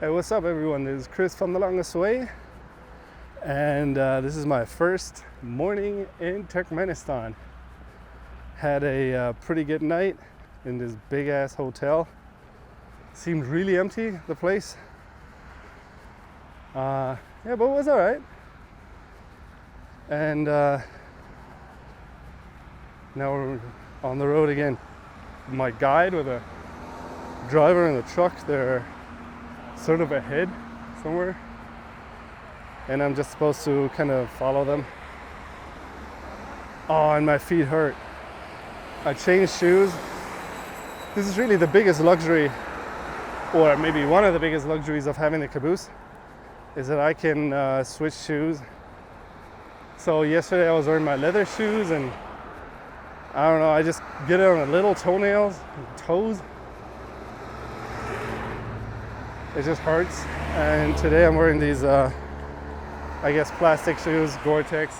Hey, what's up, everyone? This is Chris from the longest way, and this is my first morning in Turkmenistan. Had a pretty good night in this big ass hotel. Seemed really empty, the place. Yeah, but it was all right. And now we're on the road again. My guide with a driver in the truck, they're sort of ahead somewhere, and I'm just supposed to kind of follow them. Oh, and my feet hurt. I changed shoes. This is really the biggest luxury, or maybe one of the biggest luxuries of having a caboose, is that I can switch shoes. So yesterday I was wearing my leather shoes, and I don't know, I just get it on the little toenails and toes. It just hurts. And today I'm wearing these, I guess, plastic shoes, Gore-Tex.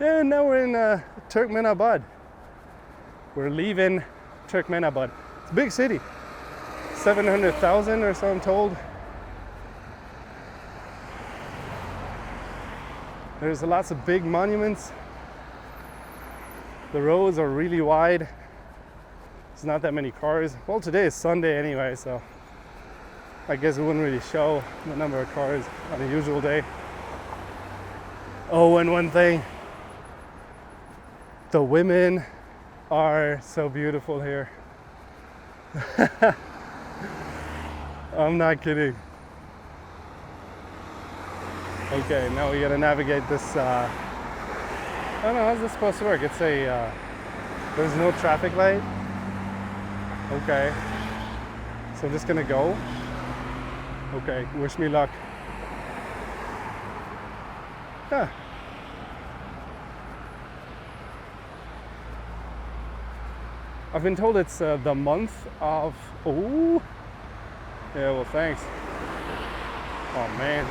And now we're in Turkmenabat. We're leaving Turkmenabat. It's a big city. 700,000 or so, I'm told. There's lots of big monuments. The roads are really wide. There's not that many cars. Well, today is Sunday anyway, so I guess it wouldn't really show the number of cars on a usual day. Oh, and one thing. The women are so beautiful here. I'm not kidding. Okay, now we gotta navigate this. I don't know, how's this supposed to work? It's a, there's no traffic light. Okay, so I'm just gonna go. Okay, wish me luck. Huh. I've been told it's the month of, oh, yeah, well, thanks. Oh, man.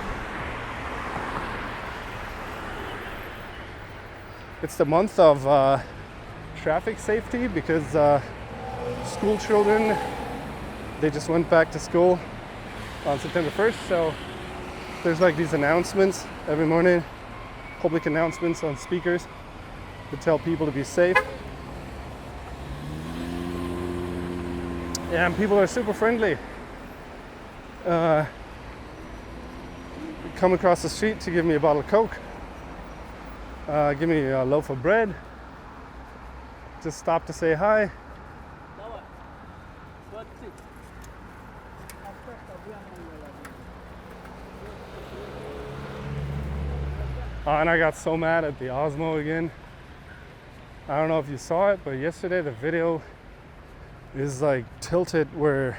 It's the month of traffic safety because school children, they just went back to school on September 1st. So there's like these announcements every morning, public announcements on speakers to tell people to be safe. Yeah, and people are super friendly. Come across the street to give me a bottle of Coke. Give me a loaf of bread. Just stop to say hi. And I got so mad at the Osmo again. I don't know if you saw it, but yesterday the video is like tilted where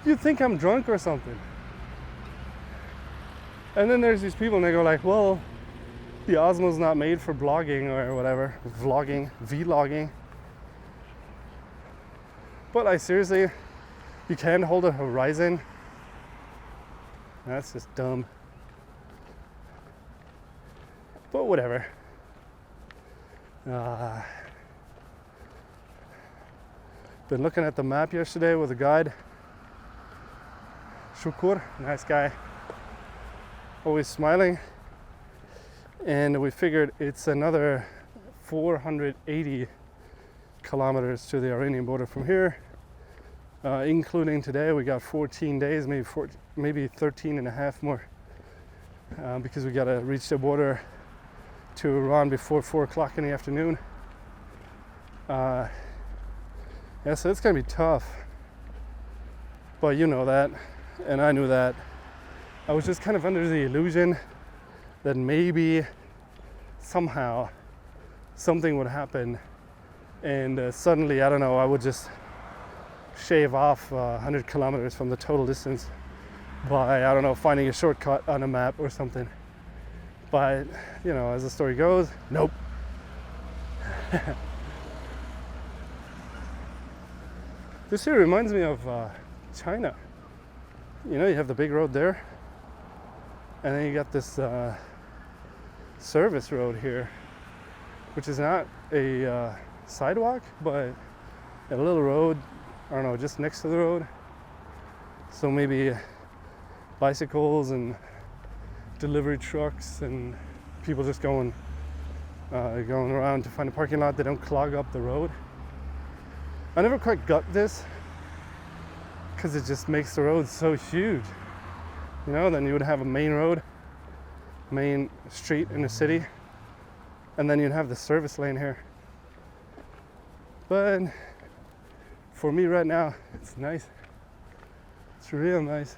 you think I'm drunk or something. And then there's these people and they go like, well, the Osmo's not made for blogging or whatever, vlogging. But like, seriously, you can't hold a horizon? That's just dumb. But whatever. Been looking at the map yesterday with a guide. Shukur, nice guy. Always smiling. And we figured it's another 480 kilometers to the Iranian border from here. Including today, we got 14 days, maybe 13 and a half more. Because we gotta reach the border to Iran before 4 o'clock in the afternoon. Yeah, so it's gonna be tough. But you know that, and I knew that. I was just kind of under the illusion that maybe somehow something would happen, and suddenly, I don't know, I would just shave off 100 kilometers from the total distance by, I don't know, finding a shortcut on a map or something. But, you know, as the story goes, nope. This here reminds me of China. You know, you have the big road there, and then you got this service road here, which is not a sidewalk, but a little road, I don't know, just next to the road. So maybe bicycles and delivery trucks and people just going around to find a parking lot. They don't clog up the road. I never quite got this because it just makes the road so huge. You know, then you would have a main road, main street in the city, and then you'd have the service lane here. But for me right now, it's nice. It's real nice.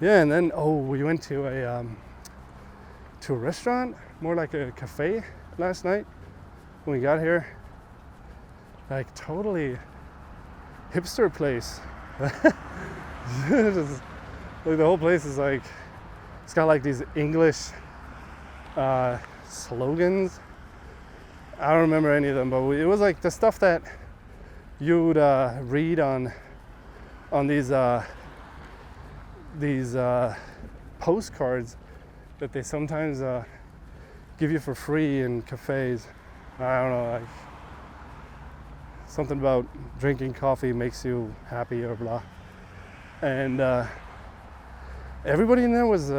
Yeah, and then we went to a restaurant, more like a cafe last night when we got here. Like totally hipster place. Just, like the whole place is like, it's got like these English slogans. I don't remember any of them, but it was like the stuff that you would read on these postcards that they sometimes give you for free in cafes. I don't know, like something about drinking coffee makes you happy or blah. And everybody in there was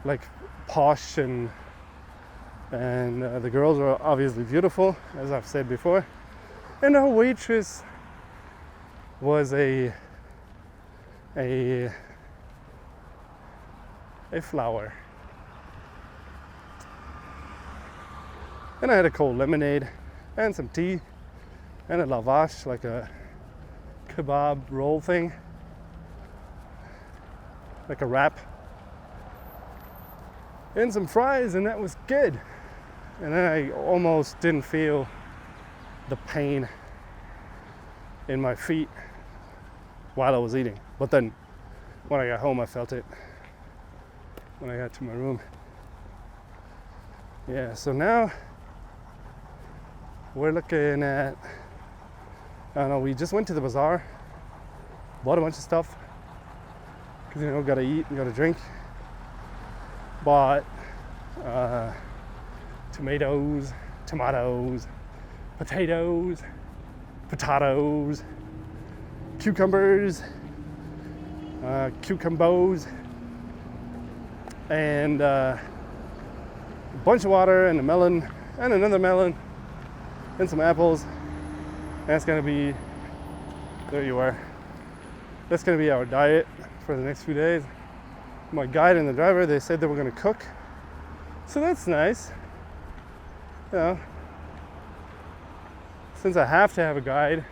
like posh, and the girls were obviously beautiful, as I've said before. And our waitress was a flower. And I had a cold lemonade and some tea and a lavash, like a kebab roll thing, like a wrap, and some fries, and that was good. And then I almost didn't feel the pain in my feet while I was eating. But then when I got home, I felt it when I got to my room. Yeah, so now we're looking at, I don't know, we just went to the Bazaar, bought a bunch of stuff, because, you know, gotta eat and gotta drink. Bought tomatoes, potatoes, cucumbers, cucumbos, and a bunch of water, and a melon, and another melon, and some apples. That's gonna be, there you are. That's gonna be our diet for the next few days. My guide and the driver, they said they were gonna cook. So that's nice. You know, since I have to have a guide,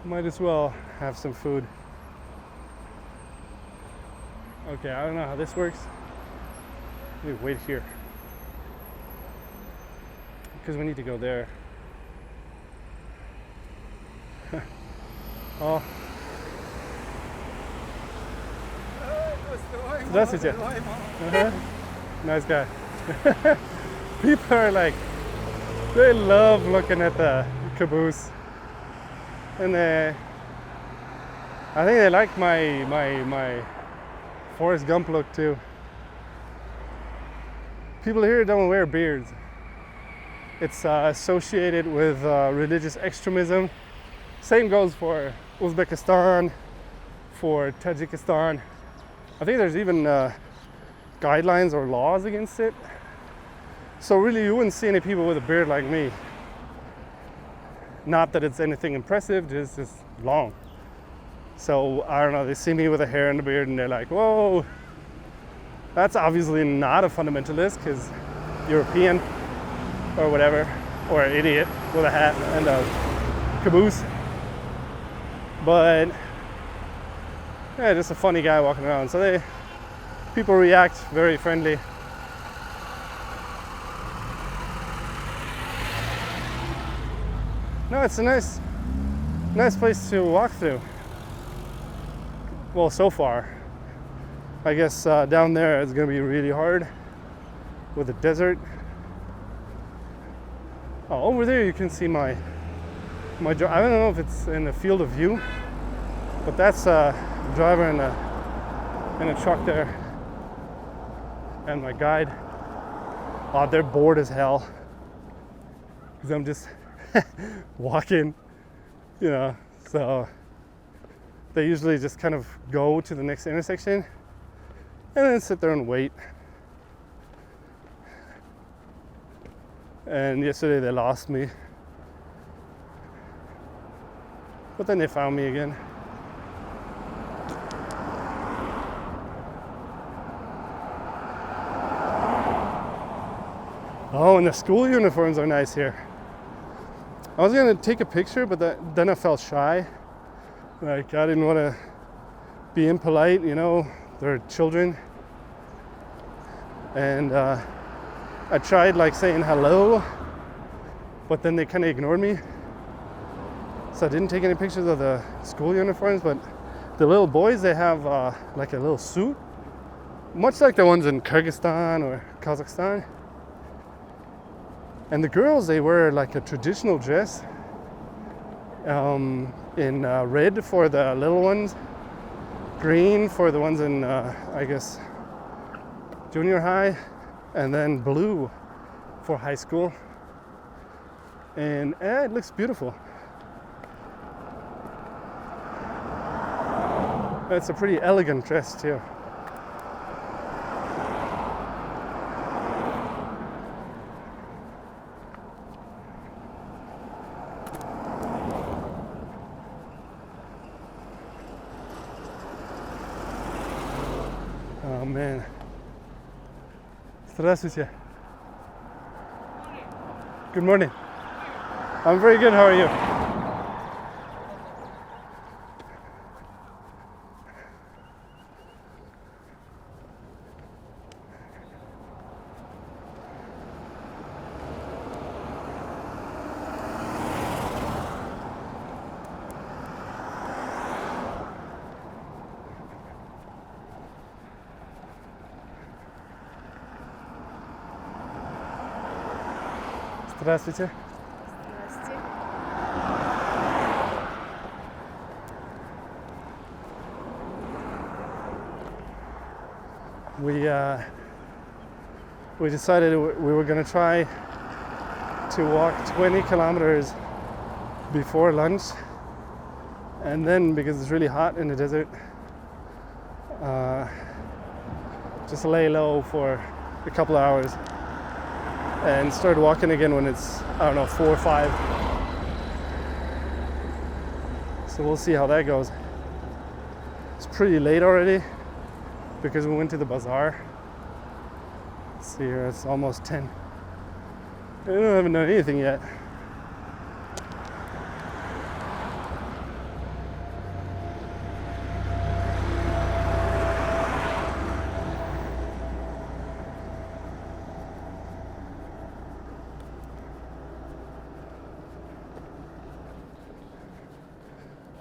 might as well have some food. Okay, I don't know how this works. Let me wait here, because we need to go there. Oh. Здравствуйте. Nice guy. People are like, they love looking at the caboose, and I think they like my Forrest Gump look too. People here don't wear beards. It's associated with religious extremism. Same goes for Uzbekistan, for Tajikistan. I think there's even guidelines or laws against it. So really you wouldn't see any people with a beard like me. Not that it's anything impressive, just long. So I don't know, they see me with a hair and a beard and they're like, whoa, that's obviously not a fundamentalist, because European or whatever, or an idiot with a hat and a caboose. But yeah, just a funny guy walking around. So people react very friendly. No, it's a nice place to walk through. Well, so far. I guess down there it's gonna be really hard with the desert. Oh, over there you can see my I don't know if it's in the field of view, but that's a driver in a truck there, and my guide. Oh, they're bored as hell. because I'm just walking, you know. So they usually just kind of go to the next intersection and then sit there and wait. And yesterday they lost me, but then they found me again. Oh, and the school uniforms are nice here. I was gonna take a picture, but then I felt shy. Like, I didn't want to be impolite, you know, they're children. And I tried like saying hello, but then they kind of ignored me. So I didn't take any pictures of the school uniforms, but the little boys, they have like a little suit, much like the ones in Kyrgyzstan or Kazakhstan. And the girls, they wear like a traditional dress in red for the little ones, green for the ones in, I guess, junior high, and then blue for high school. And it looks beautiful. It's a pretty elegant dress too. Oh man. Здравствуйте. Good morning. I'm very good. How are you? Здравствуйте. Здравствуйте. We decided we were going to try to walk 20 kilometers before lunch, and then because it's really hot in the desert, just lay low for a couple of hours and start walking again when it's, I don't know, 4 or 5. So we'll see how that goes. It's pretty late already because we went to the Bazaar. Let's see here, it's almost 10. I haven't done anything yet.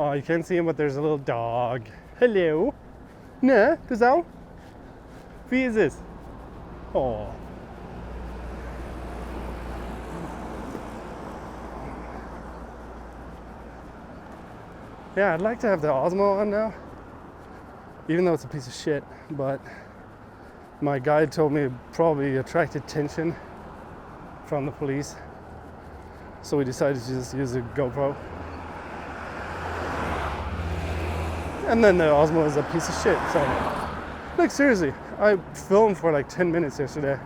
Oh, you can't see him, but there's a little dog. Hello. Nee, das auch? Wie ist es? Oh. Yeah, I'd like to have the Osmo on now, even though it's a piece of shit, but my guide told me it probably attracted attention from the police, so we decided to just use a GoPro. And then the Osmo is a piece of shit, so like seriously, I filmed for like 10 minutes yesterday,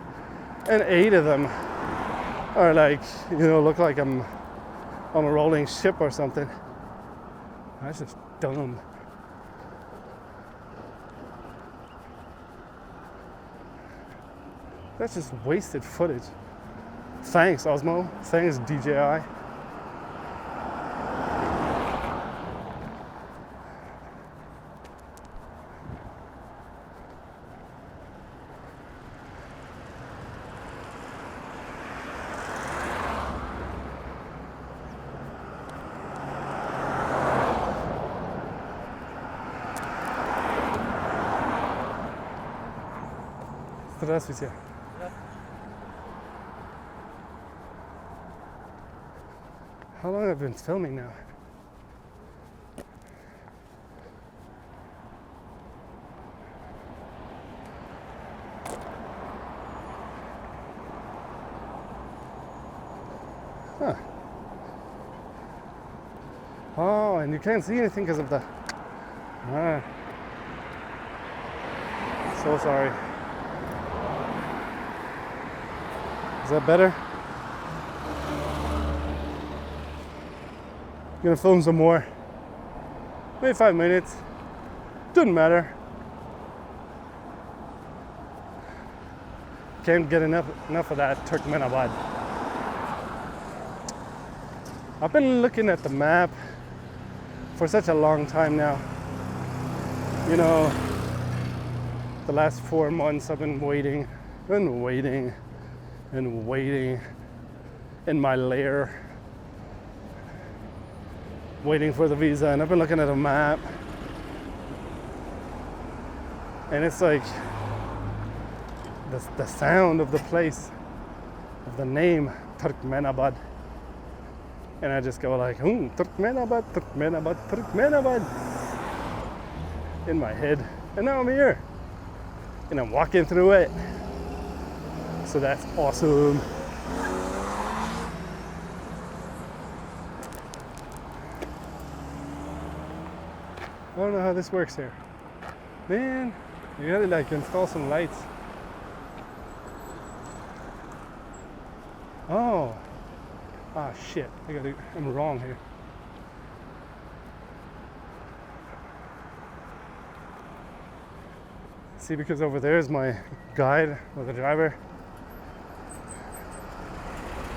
and 8 of them are like, you know, look like I'm on a rolling ship or something. That's just dumb. That's just wasted footage. Thanks, Osmo. Thanks, DJI. Здравствуйте. How long have I been filming now? Huh. Oh, and you can't see anything because of the... So sorry. Is that better? Gonna film some more. Maybe 5 minutes. Doesn't matter. Can't get enough of that Turkmenabat. I've been looking at the map for such a long time now. You know, the last 4 months I've been waiting and waiting and waiting in my lair, waiting for the visa, and I've been looking at a map, and it's like the sound of the place, of the name Turkmenabat, and I just go like, Turkmenabat, Turkmenabat, Turkmenabat, in my head, and now I'm here, and I'm walking through it, so that's awesome. I don't know how this works here. Man, you gotta like install some lights. Oh. Ah, shit. I'm wrong here. See, because over there is my guide or the driver.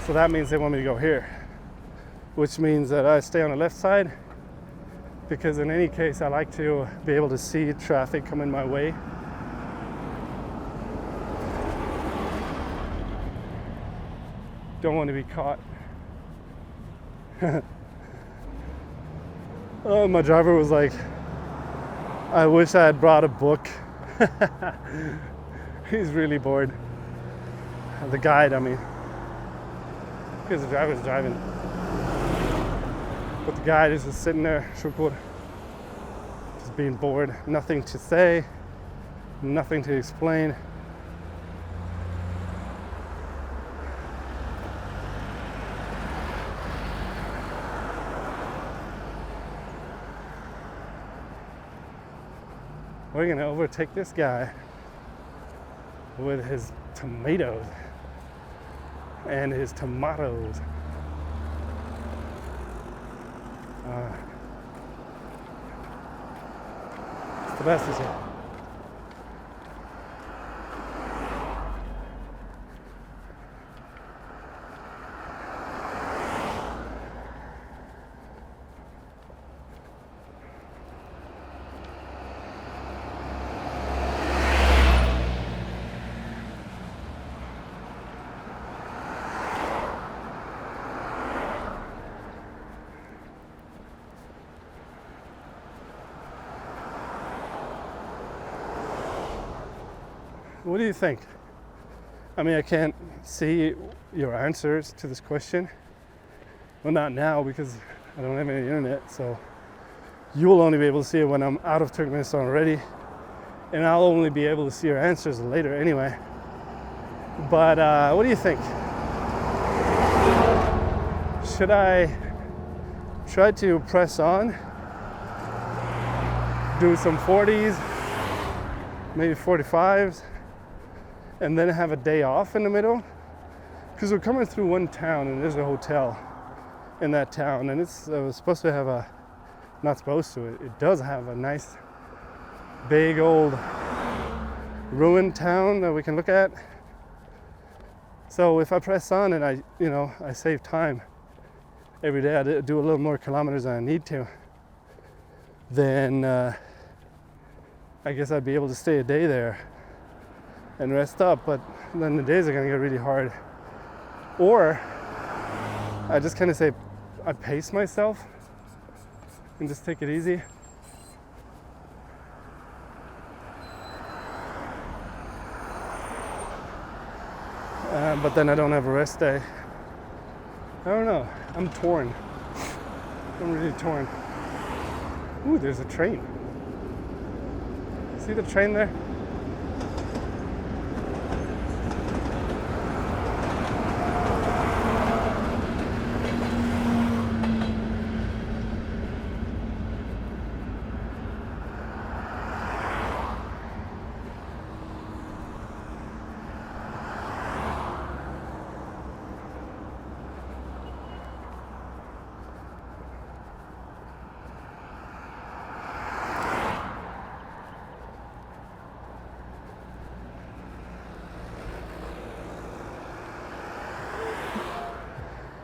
So that means they want me to go here, which means that I stay on the left side, because in any case I like to be able to see traffic coming my way. Don't want to be caught. Oh, my driver was like, I wish I had brought a book. He's really bored. The guide, I mean. Because the driver's driving. But the guide is just sitting there, shukur, just being bored. Nothing to say, nothing to explain. We're gonna overtake this guy with his tomatoes and his tomatoes. It's the best, is it? What do you think? I mean, I can't see your answers to this question. Well, not now because I don't have any internet, so you will only be able to see it when I'm out of Turkmenistan already, and I'll only be able to see your answers later anyway. But what do you think? Should I try to press on, do some 40s, maybe 45s, and then have a day off in the middle? Because we're coming through one town and there's a hotel in that town, and it's supposed to have a, not supposed to, it does have a nice big old ruined town that we can look at. So if I press on and I save time every day, I do a little more kilometers than I need to, then I guess I'd be able to stay a day there and rest up, but then the days are gonna get really hard. Or I just kind of say, I pace myself and just take it easy. But then I don't have a rest day. I don't know, I'm torn. I'm really torn. Ooh, there's a train. See the train there?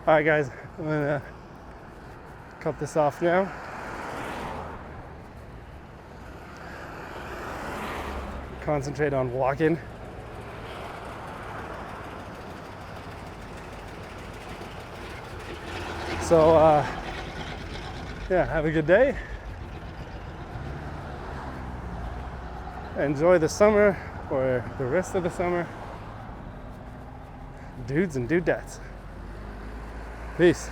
All right, guys, I'm gonna cut this off now. Concentrate on walking. So, yeah, have a good day. Enjoy the summer, or the rest of the summer. Dudes and dudettes. Peace.